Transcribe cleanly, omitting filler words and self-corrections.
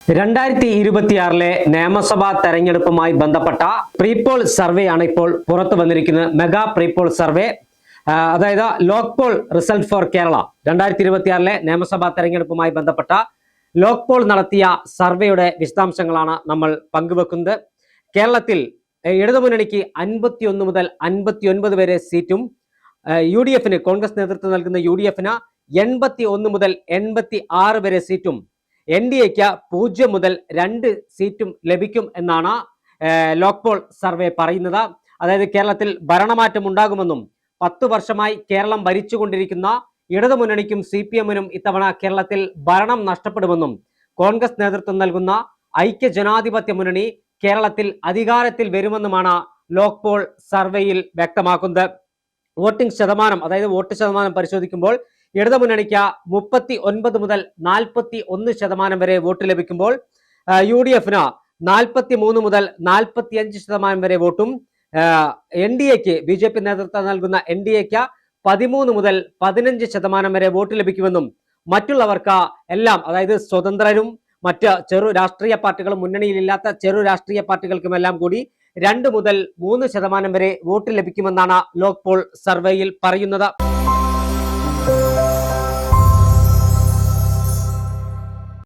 2026 നിയമസഭാ തെരഞ്ഞെടുപ്പുമായി ബന്ധപ്പെട്ട പ്രീപോൾ സർവേ ആണ് ഇപ്പോൾ പുറത്തു വന്നിരിക്കുന്നത്. മെഗാ പ്രീപോൾ സർവേ, അതായത് ലോക് പോൾ റിസൾട്ട് ഫോർ കേരള 2026 നിയമസഭാ തെരഞ്ഞെടുപ്പുമായി ബന്ധപ്പെട്ട ലോക് പോൾ നടത്തിയ സർവേയുടെ വിശദാംശങ്ങളാണ് നമ്മൾ പങ്കുവെക്കുന്നത്. കേരളത്തിൽ ഇടതുമുന്നണിക്ക് 51 മുതൽ 59 വരെ സീറ്റും, UDF-ന് കോൺഗ്രസ് നേതൃത്വം നൽകുന്ന UDF-ന് 81 മുതൽ 86 വരെ സീറ്റും, NDA-ക്ക് 0 മുതൽ 2 സീറ്റും ലഭിക്കും എന്നാണ് ലോക് പോൾ സർവേ പറയുന്നത്. അതായത് കേരളത്തിൽ ഭരണമാറ്റം ഉണ്ടാകുമെന്നും 10 വർഷമായി കേരളം ഭരിച്ചുകൊണ്ടിരിക്കുന്ന ഇടതുമുന്നണിക്കും CPM-നും ഇത്തവണ കേരളത്തിൽ ഭരണം നഷ്ടപ്പെടുമെന്നും കോൺഗ്രസ് നേതൃത്വം നൽകുന്ന ഐക്യ ജനാധിപത്യ മുന്നണി കേരളത്തിൽ അധികാരത്തിൽ വരുമെന്നുമാണ് ലോക് പോൾ സർവേയിൽ വ്യക്തമാക്കുന്നത്. വോട്ടിംഗ് ശതമാനം, അതായത് വോട്ട് ശതമാനം പരിശോധിക്കുമ്പോൾ ഇടതുമുന്നണിക്ക് 39 മുതൽ 41% വരെ വോട്ട് ലഭിക്കുമ്പോൾ UDF-ന് 43 മുതൽ 45% വരെ വോട്ടും, NDA-ക്ക് BJP നേതൃത്വം നൽകുന്ന NDA-ക്ക് 13 മുതൽ 15% വരെ വോട്ട് ലഭിക്കുമെന്നും മറ്റുള്ളവർക്ക് എല്ലാം, അതായത് സ്വതന്ത്രരും മറ്റ് ചെറു രാഷ്ട്രീയ പാർട്ടികളും മുന്നണിയിലില്ലാത്ത ചെറു രാഷ്ട്രീയ പാർട്ടികൾക്കുമെല്ലാം കൂടി 2 മുതൽ 3% വരെ വോട്ട് ലഭിക്കുമെന്നാണ് ലോക് പോൾ സർവേയിൽ പറയുന്നത്.